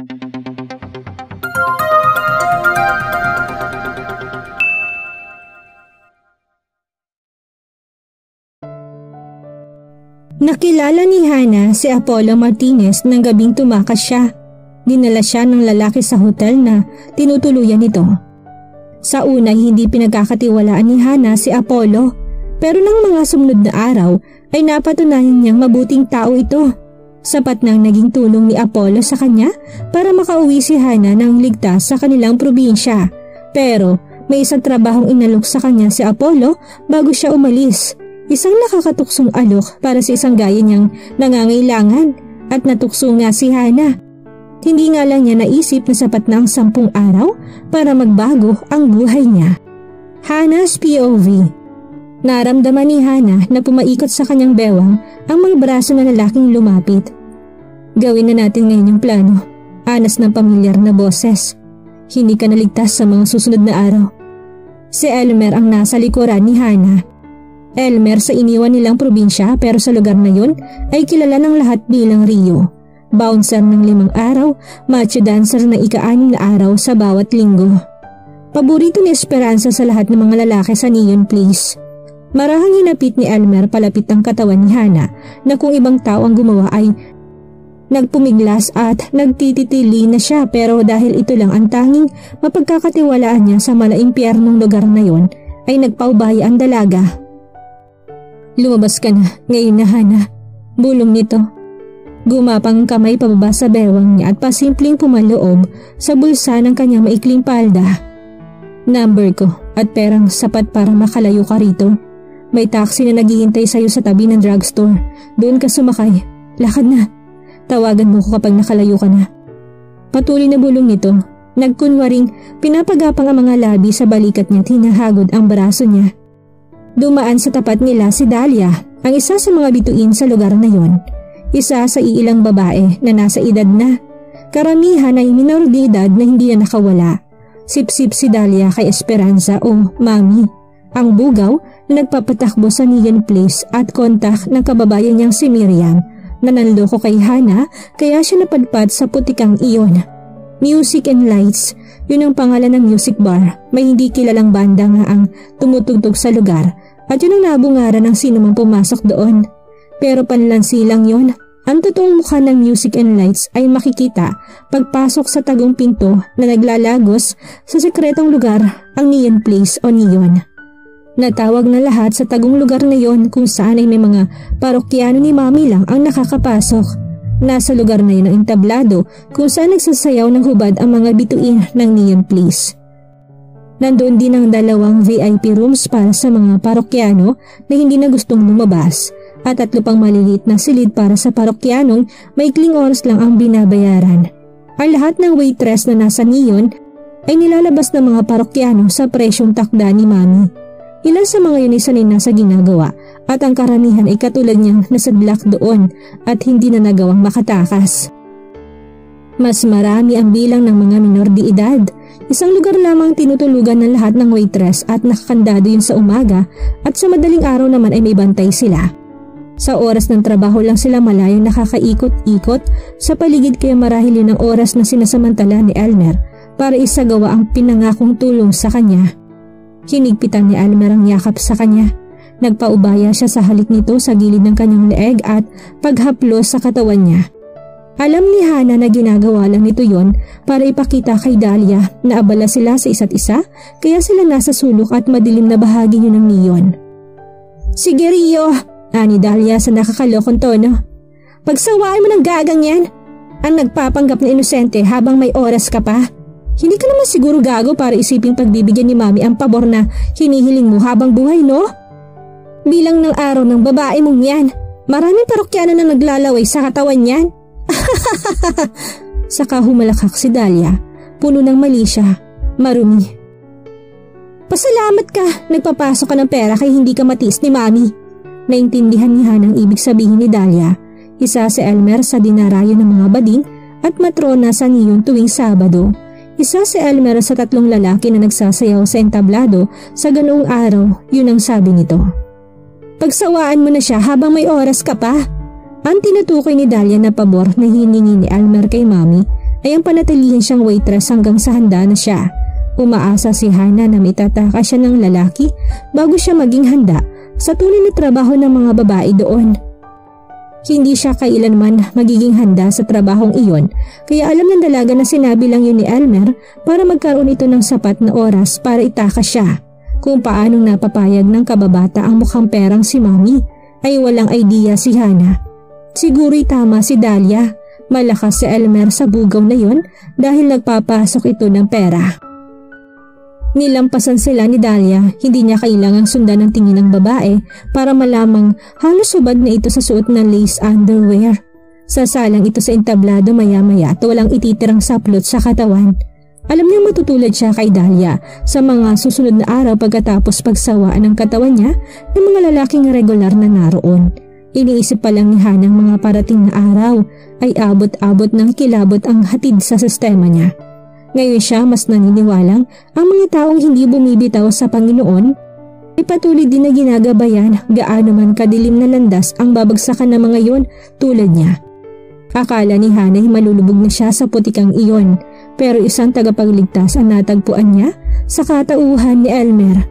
Nakilala ni Hana si Apollo Martinez nang gabing tumakas siya. Dinala siya ng lalaki sa hotel na tinutuluyan nito. Sa una hindi pinagkakatiwalaan ni Hana si Apollo, pero ng mga sumunod na araw ay napatunayan niyang mabuting tao ito. Sapat nang naging tulong ni Apollo sa kanya para makauwi si Hana ng ligtas sa kanilang probinsya. Pero may isang trabahong inalok sa kanya si Apollo bago siya umalis. Isang nakakatuksong alok para sa isang gaya niyang nangangailangan at natukso nga si Hana. Hindi nga lang niya naisip na sapat na ang 10 araw para magbago ang buhay niya. Hana's POV. Naramdaman ni Hana na pumaikot sa kanyang bewang ang mga braso ng lalaking lumapit. Gawin na natin ngayon yung plano. Anas ng pamilyar na boses. Hindi ka naligtas sa mga susunod na araw. Si Elmer ang nasa likuran ni Hana. Elmer sa iniwan nilang probinsya pero sa lugar na yun ay kilala ng lahat bilang Rio. Bouncer ng 5 araw, macho dancer na ika-6 na araw sa bawat linggo. Paborito ni Esperanza sa lahat ng mga lalaki sa Neon Place. Marahang hinapit ni Elmer palapit ang katawan ni Hana na kung ibang tao ang gumawa ay nagpumiglas at nagtititili na siya, pero dahil ito lang ang tanging mapagkakatiwalaan niya sa malaimpyernong lugar na yon ay nagpaubaya ang dalaga. Lumabas ka na ngayon na, Hana. Bulong nito. Gumapang kamay pababa sa bewang niya at pasimpleng pumaloob sa bulsa ng kanyang maikling palda. Number ko at perang sapat para makalayo ka rito. May taxi na naghihintay sa'yo sa tabi ng drugstore. Doon ka sumakay. Lakad na. Tawagan mo ko kapag nakalayo ka na. Patuloy na bulong nito. Nagkunwaring pinapagapang ang mga labi sa balikat niya at hinahagod ang braso niya. Dumaan sa tapat nila si Dahlia, ang isa sa mga bituin sa lugar na yon. Isa sa iilang babae na nasa edad na. Karamihan ay minor de edad na hindi na nakawala. Sip-sip si Dahlia kay Esperanza o Mami, ang bugaw na nagpapatakbo sa Neon Place at kontak ng kababayan niyang si Miriam na nanloko kay Hana kaya siya napadpad sa putikang iyon. Music and Lights, yun ang pangalan ng music bar. May hindi kilalang banda nga ang tumutugtog sa lugar at yun ang nabungaran ng sino mang pumasok doon. Pero panlansi lang yun. Ang totoong mukha ng Music and Lights ay makikita pagpasok sa tagong pinto na naglalagos sa sekretong lugar, ang Neon Place o Neon. Natawag na lahat sa tagong lugar na yon kung saan ay may mga parokyano ni Mami lang ang nakakapasok. Nasa lugar na yun ang entablado kung saan nagsasayaw ng hubad ang mga bituin ng Neon Place. Nandoon din ang 2 VIP rooms para sa mga parokyano na hindi na gustong lumabas at 3 pang maliliit na silid para sa parokyanong maikling oras lang ang binabayaran. Ang lahat ng waitress na nasa Neon ay nilalabas ng mga parokyano sa presyong takda ni Mami. Ilan sa mga yun ay sanay na sa ginagawa at ang karamihan ay katulad niyang nasadlak doon at hindi na nagawang makatakas. Mas marami ang bilang ng mga minor de edad. Isang lugar lamang tinutulugan ng lahat ng waitress at nakakandado yun sa umaga at sa madaling araw naman ay may bantay sila. Sa oras ng trabaho lang sila malayong nakakaikot-ikot sa paligid kaya marahil yun ang oras na sinasamantala ni Elmer para isagawa ang pinangakong tulong sa kanya. Hinigpitan ni Elmer ang yakap sa kanya. Nagpaubaya siya sa halik nito sa gilid ng kanyang leeg at paghaplos sa katawan niya. Alam ni Hana na ginagawa lang nito yon para ipakita kay Dahlia na abala sila sa isa't isa kaya sila nasa sulok at madilim na bahagi niyo ng Neon. Sige Rio, ani Dahlia sa nakakalokong tono. Pagsawaan mo ng gagang yan. Ang nagpapanggap na inosente habang may oras ka pa. Hindi ka naman siguro gago para isiping pagbibigyan ni Mami ang pabor na hinihiling mo habang buhay, no? Bilang ng araw ng babae mong yan, maraming parokyano na naglalaway sa katawan yan. Saka humalakak si Dahlia, puno ng mali siya, marumi. Pasalamat ka, nagpapasok ka ng pera kay hindi ka matiis ni Mami. Naintindihan ni Hana ang ibig sabihin ni Dahlia. Isa si Elmer sa dinarayo ng mga bading at matrona sa Neon tuwing Sabado. Isa si Elmer sa 3 lalaki na nagsasayaw sa entablado sa ganoong araw, yun ang sabi nito. Pagsawaan mo na siya habang may oras ka pa. Ang tinutukoy ni Dahlia na pabor na hiningi ni Elmer kay Mami ay ang panatilihin siyang waitress hanggang sa handa na siya. Umaasa si Hana na may tataka siya ng lalaki bago siya maging handa sa tunay na trabaho ng mga babae doon. Hindi siya kailanman magiging handa sa trabahong iyon, kaya alam ng dalaga na sinabi lang yun ni Elmer para magkaroon ito ng sapat na oras para itaka siya. Kung paanong napapayag ng kababata ang mukhang perang si Mami ay walang idea si Hana. Siguro'y tama si Dahlia, malakas si Elmer sa bugaw na yun dahil nagpapasok ito ng pera. Nilampasan sila ni Dahlia, hindi niya kailangang sundan ng tingin ng babae para malamang halos subad na ito sa suot ng lace underwear. Sasalang ito sa entablado maya-maya at walang ititirang saplot sa katawan. Alam niyang matutulad siya kay Dahlia sa mga susunod na araw pagkatapos pagsawaan ng katawan niya ng mga lalaking regular na naroon. Iniisip pa lang ni Hana ang mga parating na araw ay abot-abot ng kilabot ang hatid sa sistema niya. Ngayon siya mas naniniwalang ang mga taong hindi bumibitaw sa Panginoon ay patuloy din na ginagabayan gaano man kadilim na landas ang babagsakan ng mga yon tulad niya. Akala ni Hana ay malulubog na siya sa putikang iyon, pero isang tagapagligtas ang natagpuan niya sa katauhan ni Elmer.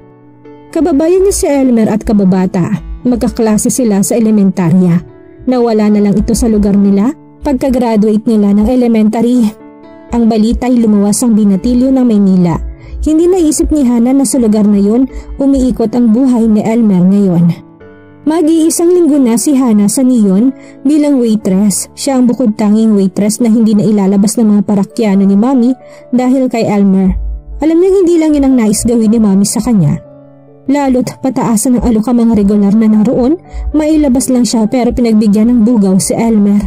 Kababayan niya si Elmer at kababata, magkaklase sila sa elementarya. Nawala na lang ito sa lugar nila pagka-graduate nila ng elementary. Ang balita ay lumuwas ang binatilyo ng Maynila. Hindi naisip ni Hana na sa lugar na yon umiikot ang buhay ni Elmer ngayon. Mag-iisang linggo na si Hana sa Neon bilang waitress. Siya ang bukod tanging waitress na hindi na ilalabas ng mga parakyano ni Mami dahil kay Elmer. Alam niya hindi lang yun ang nais gawin ni Mami sa kanya. Lalo't pataasan ng alok ang mga regular na naroon, mailabas lang siya pero pinagbigyan ng bugaw si Elmer.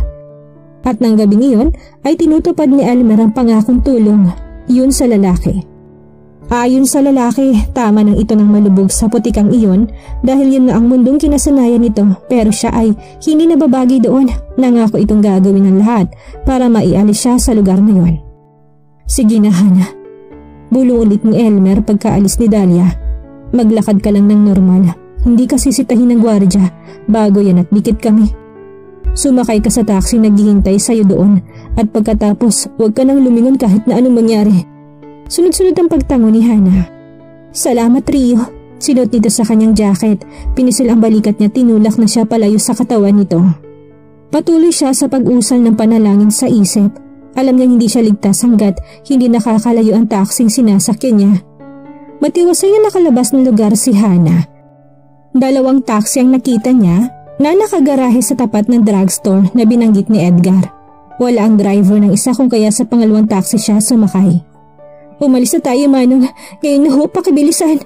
At ng gabing iyon ay tinutupad ni Elmer ang pangakong tulong, yun sa lalaki. Ayon sa lalaki, tama nang ito ng malubog sa putikang iyon dahil yun na ang mundong kinasanayan nito, pero siya ay hindi nababagi doon. Nangako itong gagawin ng lahat para maialis siya sa lugar na yun. Sige na Hana, bulong ulit ni Elmer pagkaalis ni Dahlia. Maglakad ka lang ng normal, hindi ka sisitahin ng gwardya bago yan at dikit kami. Sumakay ka sa taxi naghihintay sa'yo doon at pagkatapos huwag ka nang lumingon kahit na anong mangyari. Sunod-sunod ang pagtango ni Hana. Salamat Rio. Sinuot nito sa kanyang jacket. Pinisil ang balikat niya, tinulak na siya palayo sa katawan nito. Patuloy siya sa pag-usal ng panalangin sa isip. Alam niyang hindi siya ligtas hanggat hindi nakakalayo ang taksing sinasakyan niya. Matiwasay na nakalabas ng lugar si Hana. Dalawang taxi ang nakita niya na nakagarahe sa tapat ng drugstore na binanggit ni Edgar. Wala ang driver ng isa kung kaya sa pangalawang taxi siya sumakay. Umalis na tayo Manong, ngayon na ho, pakibilisan.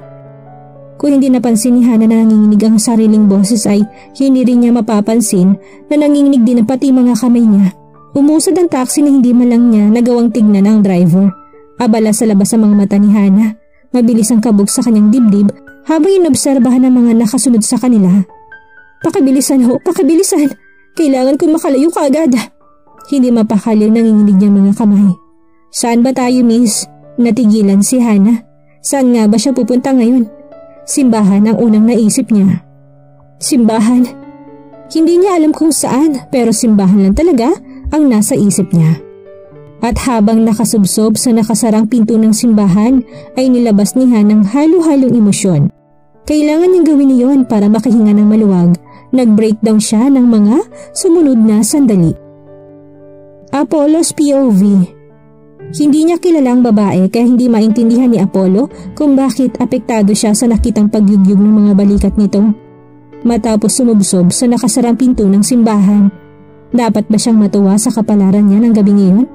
Kung hindi napansin ni Hana na nanginginig ang sariling boses ay hindi rin niya mapapansin na nanginginig din ang pati mga kamay niya. Umusad ang taxi na hindi man lang niya nagawang tignan ang driver. Abala sa labas ang mga mata ni Hana. Mabilis ang kabog sa kanyang dibdib habang inobserbahan ng mga nakasunod sa kanila. Pakibilisan ho, pakibilisan. Kailangan ko makalayo kaagad. Hindi mapakali ang nanginginig niyang mga kamay. Saan ba tayo, miss? Natigilan si Hana. Saan nga ba siya pupunta ngayon? Simbahan ang unang naisip niya. Simbahan? Hindi niya alam kung saan, pero simbahan lang talaga ang nasa isip niya. At habang nakasubsob sa nakasarang pinto ng simbahan ay nilabas ni Hana ng halo-halong emosyon. Kailangan niyang gawin niyon para makahinga ng maluwag. Nag-breakdown siya ng mga sumunod na sandali. Apollo's POV. Hindi niya kilalang babae kaya hindi maintindihan ni Apollo kung bakit apektado siya sa nakitang pagyugyug ng mga balikat nito. Matapos sumubsob sa nakasarang pinto ng simbahan, dapat ba siyang matuwa sa kapalaran niya ng gabing iyon?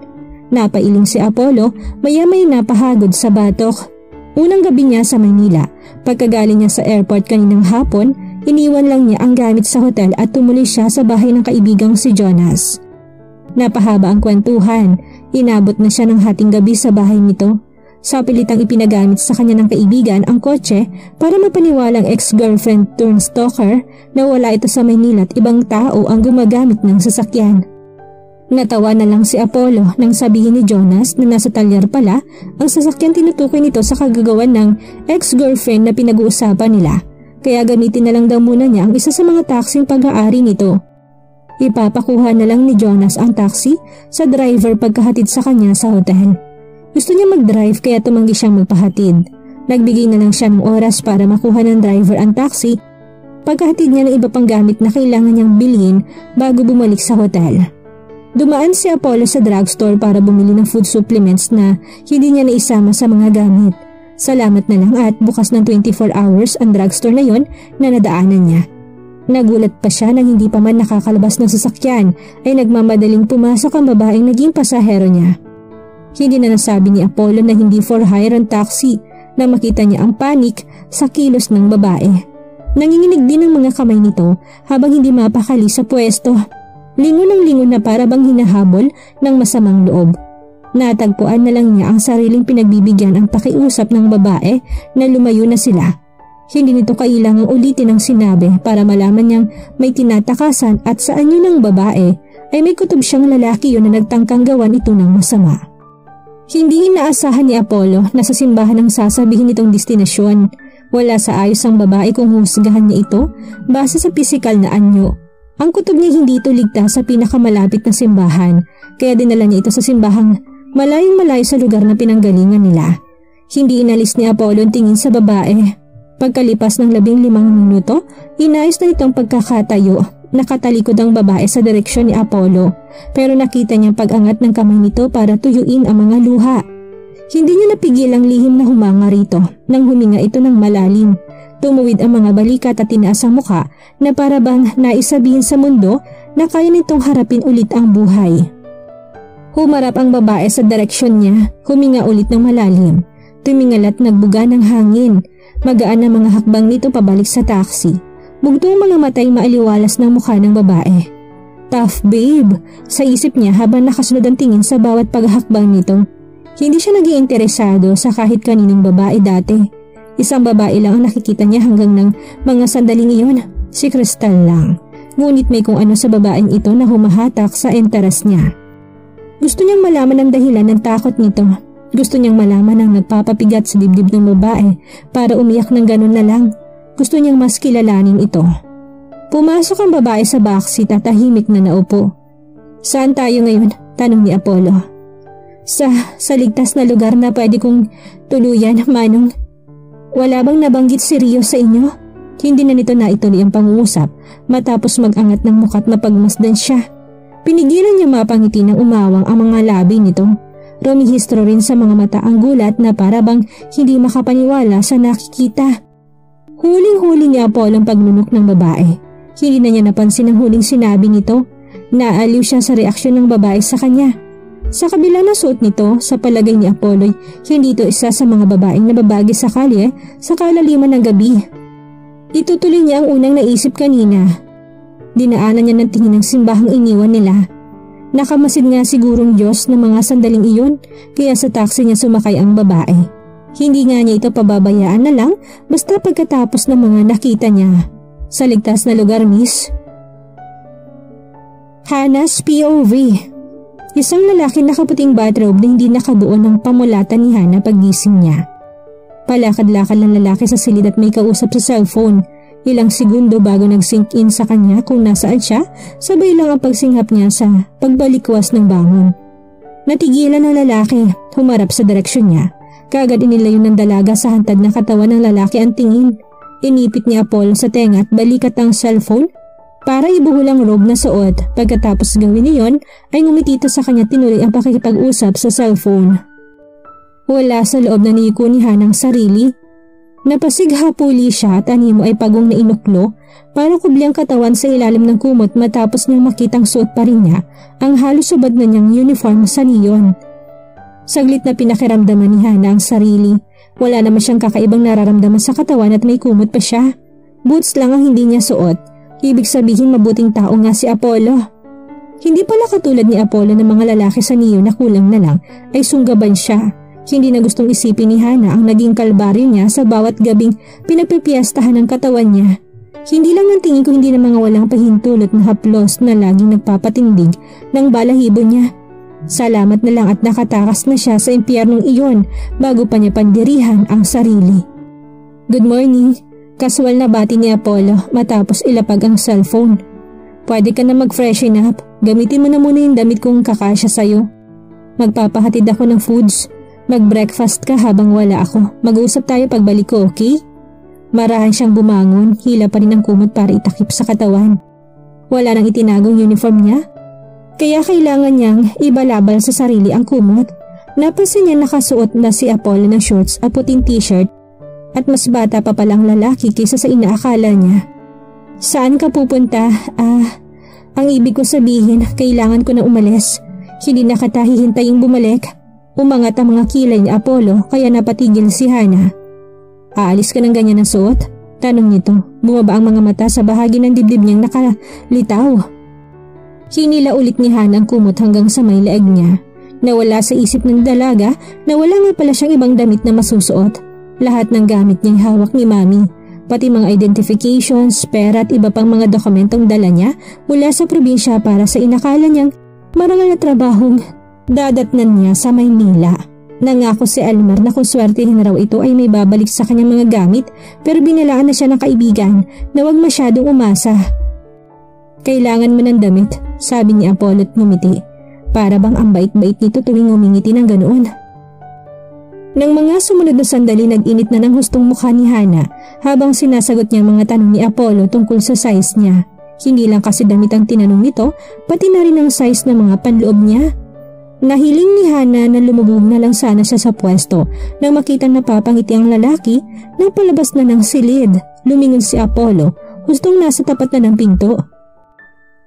Napailing si Apollo, maya-may napahagod sa batok. Unang gabi niya sa Maynila, pagkagaling niya sa airport kaninang hapon, iniwan lang niya ang gamit sa hotel at tumuloy siya sa bahay ng kaibigang si Jonas. Napahaba ang kwentuhan, inabot na siya ng hating gabi sa bahay nito. Sa pilitang ipinagamit sa kanya ng kaibigan ang kotse para mapaniwalang ex-girlfriend turned stalker na wala ito sa Maynila at ibang tao ang gumagamit ng sasakyan. Natawa na lang si Apollo nang sabihin ni Jonas na nasa talyer pala ang sasakyan tinutukoy nito sa kagagawan ng ex-girlfriend na pinag-uusapan nila. Kaya gamitin na lang daw muna niya ang isa sa mga taksing pag-aari nito. Ipapakuha na lang ni Jonas ang taxi sa driver pagkahatid sa kanya sa hotel. Gusto niya mag-drive kaya tumanggi siyang magpahatid. Nagbigay na lang siya ng oras para makuha ng driver ang taxi pagkahatid niya ng iba pang gamit na kailangan niyang bilhin bago bumalik sa hotel. Dumaan si Apollo sa drugstore para bumili ng food supplements na hindi niya naisama sa mga gamit. Salamat na lang at bukas ng 24 hours ang drugstore na yon na nadaanan niya. Nagulat pa siya nang hindi pa man nakakalabas ng sasakyan ay nagmamadaling pumasok ang babaeng naging pasahero niya. Hindi na nasabi ni Apollo na hindi for hire ang taxi nang makita niya ang panik sa kilos ng babae. Nanginginig din ang mga kamay nito habang hindi mapakali sa pwesto. Lingon ng lingon na para bang hinahabol ng masamang loob. Natagpuan na lang niya ang sariling pinagbibigyan ang pakiusap ng babae na lumayo na sila. Hindi nito kailangang ulitin ang sinabi para malaman niyang may tinatakasan at sa anyo ng babae ay may kutob siyang lalaki yun na nagtangkang gawan ito ng masama. Hindi inaasahan ni Apollo na sa simbahan ang sasabihin itong destinasyon. Wala sa ayos ang babae kung husgahan niya ito base sa pisikal na anyo. Ang kutob niya hindi ito ligtas sa pinakamalapit na simbahan kaya dinala niya ito sa simbahang malayong malayo sa lugar na pinanggalingan nila. Hindi inalis ni Apollo ang tingin sa babae. Pagkalipas ng 15 minuto, inayos na itong pagkakatayo. Nakatalikod ang babae sa direksyon ni Apollo pero nakita niyang pag-angat ng kamay nito para tuyuin ang mga luha. Hindi niya napigil ang lihim na humanga rito nang huminga ito ng malalim. Tumuwid ang mga balikat at tinaas ang mukha na para bang naisabihin sa mundo na kaya nitong harapin ulit ang buhay. Humarap ang babae sa direksyon niya, huminga ulit ng malalim. Tumingal at nagbuga ng hangin. Magaan na mga hakbang nito pabalik sa taxi. Bugtong mga matay maaliwalas ng mukha ng babae. Tough babe, sa isip niya habang nakasunod ang tingin sa bawat paghahakbang nito. Hindi siya naging interesado sa kahit kaninong babae dati. Isang babae lang ang nakikita niya hanggang ng mga sandaling iyon, si Crystal lang. Ngunit may kung ano sa babaeng ito na humahatak sa interes niya. Gusto niyang malaman ang dahilan ng takot nito. Gusto niyang malaman ang nagpapapigat sa dibdib ng babae para umiyak ng ganun na lang. Gusto niyang mas kilalanin ito. Pumasok ang babae sa backseat at tahimik na naupo. Saan tayo ngayon? Tanong ni Apollo. Sa ligtas na lugar na pwede kong tuluyan, Manong. Wala bang nabanggit si Rio sa inyo? Hindi na nito naituloy ang pangungusap matapos mag-angat ng muka't mapagmasdan siya. Pinigilan niya mapangiti ng umawang ang mga labi nito. Rumihistro rin sa mga mata ang gulat na para bang hindi makapaniwala sa nakikita. Huling-huli ni Apollo ang pagnunok ng babae. Hindi na niya napansin ang huling sinabi nito. Naaliw siya sa reaksyon ng babae sa kanya. Sa kabila ng suot nito, sa palagay ni Apollo, hindi ito isa sa mga babaeng nababagi sa kalye sa kalaliman ng gabi. Itutuloy niya ang unang naisip kanina. Dinaanan niya ng tingin ng simbahang iniwan nila. Nakamasid nga sigurong Diyos ng mga sandaling iyon kaya sa taxi niya sumakay ang babae. Hindi nga niya ito pababayaan na lang basta pagkatapos ng mga nakita niya. Sa ligtas na lugar, Miss. Hannah's POV. Isang lalaki nakaputing bathrobe na hindi nakabuo ng pamulatan ni Hannah paggising niya. Palakad-lakad ng lalaki sa silid at may kausap sa cellphone. Ilang segundo bago nag-sink in sa kanya kung nasaan siya, sabay lang ang pagsinghap niya sa pagbalikwas ng bangon. Natigilan ng lalaki, humarap sa direksyon niya. Kaagad inilayo ng dalaga sa hantad na katawan ng lalaki ang tingin. Inipit ni Apollo sa tenga at balikat ang cellphone para ibuhol ang robe na suot. Pagkatapos gawin niyon ay ngumitito sa kanya tinuloy ang pakikipag-usap sa cellphone. Wala sa loob na niyiko ni Hannah ang sarili. Napasighapuli siya at animo ay pagong na inuklo para kubli ang katawan sa ilalim ng kumot matapos niyang makitang suot pa rin niya ang halos subad na niyang uniform sa neon. Saglit na pinakiramdaman ni Hannah ang sarili. Wala naman siyang kakaibang nararamdaman sa katawan at may kumot pa siya. Boots lang ang hindi niya suot. Ibig sabihin mabuting tao nga si Apollo. Hindi pala katulad ni Apollo ng mga lalaki sa neon na kulang na lang ay sunggaban siya. Hindi na gustong isipin ni Hannah ang naging kalbaryo niya sa bawat gabing pinagpipiyastahan ng katawan niya. Hindi lang ng tingin ko hindi na mga walang pahintulot na haplos na laging nagpapatindig ng balahibo niya. Salamat na lang at nakatakas na siya sa impyernong iyon bago pa niya pandirihan ang sarili. Good morning, kaswal na bati ni Apollo matapos ilapag ang cellphone. Pwede ka na mag-freshen up. Gamitin mo na muna yung damit kong kakasya sa'yo. Magpapahatid ako ng foods. Mag-breakfast ka habang wala ako. Mag-uusap tayo pagbalik ko, okay? Marahan siyang bumangon, hila pa rin ang kumot para itakip sa katawan. Wala nang itinagong uniform niya. Kaya kailangan niyang ibalabal sa sarili ang kumot. Napansin niya nakasuot na si Apollo ng shorts at puting t-shirt at mas bata pa palang lalaki kaysa sa inaakala niya. Saan ka pupunta? Ang ibig ko sabihin, kailangan ko na umalis. Hindi na kita hihintaying bumalik. Umangat ang mga kilay ni Apollo kaya napatigil si Hana. Aalis ka ng ganyan na suot? Tanong nito. Bumaba ang mga mata sa bahagi ng dibdib niyang nakalitaw. Hinila ulit ni Hana ang kumot hanggang sa may leeg niya. Nawala sa isip ng dalaga na wala nga pala siyang ibang damit na masusuot. Lahat ng gamit niyang hawak ni Mami. Pati mga identifications, pera at iba pang mga dokumentong dala niya mula sa probinsya para sa inakala niyang marangal na trabahong dadatnan niya sa Maynila. Nangako si Elmer na kung swertehin raw ito ay may babalik sa kanyang mga gamit pero binalaan na siya ng kaibigan na huwag masyadong umasa. Kailangan mo ng damit, sabi ni Apollo at ngumiti. Para bang ang bait-bait nito tuwing umingiti ng ganoon. Nang mga sumunod na sandali nag-init na ng hustong mukha ni Hana habang sinasagot niya mga tanong ni Apollo tungkol sa size niya. Hindi lang kasi damit ang tinanong nito, pati na rin ang size ng mga panloob niya. Nahiling ni Hana na lumubog na lang sana siya sa pwesto nang makitang napapangiti ang lalaki nang palabas na ng silid. Lumingon si Apollo, hustong nasa tapat na ng pinto.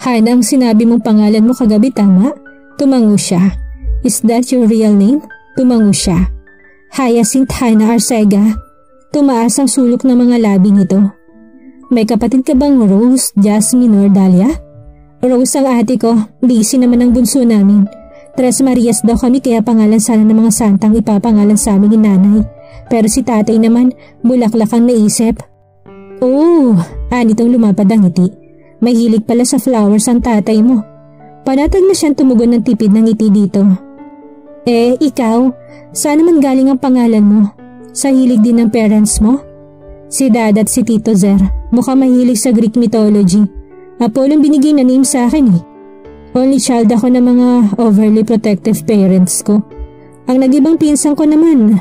Hana, ang sinabi mong pangalan mo kagabi tama? Tumango siya. Is that your real name? Tumango siya. Hyacinth Hana Arcega. Tumaas ang sulok ng mga labi nito. May kapatid ka bang Rose, Jasmine or Dahlia? Rose ang ate ko, busy naman ang bunso namin. Tres Marias daw kami kaya pangalan sana ng mga santang ipapangalan sa amin ni nanay. Pero si tatay naman, bulaklak ang naisip. Oh, anitong lumapad ang ngiti. May hilig pala sa flowers ang tatay mo. Panatag na siyang tumugon ng tipid ng ngiti dito. Ikaw, saan naman galing ang pangalan mo? Sa hilig din ng parents mo? Si Dad at si Tito Zer, mukhang mahilig sa Greek mythology. Apollo ang binigay na name sa akin eh. Only child ako ng mga overly protective parents ko. Ang nag-ibang pinsan ko naman,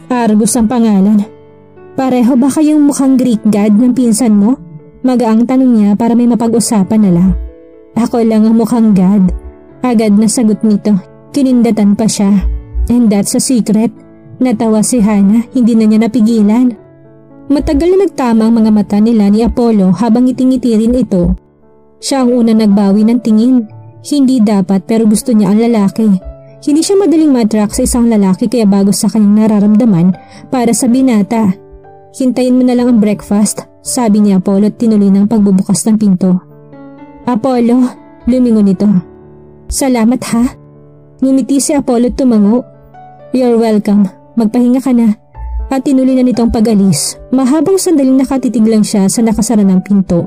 Argus ang pangalan. Pareho ba kayong mukhang Greek god ng pinsan mo? Magaang tanong niya para may mapag-usapan na lang. Ako lang ang mukhang god. Agad na sagot nito. Kinindatan pa siya. And that's a secret. Natawa si Hana, hindi na niya napigilan. Matagal na nagtama ang mga mata nila ni Apollo habang itingiti rin ito. Siya ang una nagbawi ng tingin. Hindi dapat pero gusto niya ang lalaki. Hindi siya madaling ma-attract sa isang lalaki kaya bago sa kanyang nararamdaman para sa binata. Hintayin mo na lang ang breakfast, sabi ni Apollo at tinuloy ng pagbubukas ng pinto. Apollo, lumingon ito. Salamat ha. Ngumiti si Apollo at tumango. You're welcome. Magpahinga ka na. At tinuloy na nitong pag-alis. Mahabang sandaling nakatitig lang siya sa nakasara ng pinto.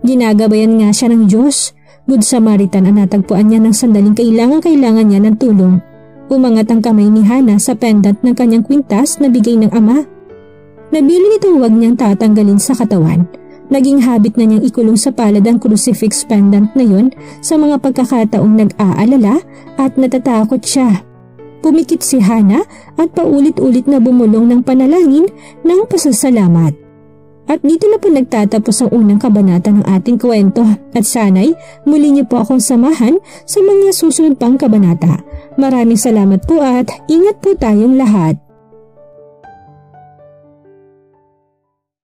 Ginagabayan nga siya ng Diyos. Good Samaritan ang natagpuan niya ng sandaling kailangan niya ng tulong. Umangat ang kamay ni Hana sa pendant ng kanyang kwintas na bigay ng ama. Nabili nitong huwag niyang tatanggalin sa katawan. Naging habit na niyang ikulong sa palad ang crucifix pendant na yun sa mga pagkakataong nag-aalala at natatakot siya. Pumikit si Hana at paulit-ulit na bumulong ng panalangin ng pasasalamat. At dito na po nagtatapos ang unang kabanata ng ating kwento at sana'y muli niyo po akong samahan sa mga susunod pang kabanata. Maraming salamat po at ingat po tayong lahat.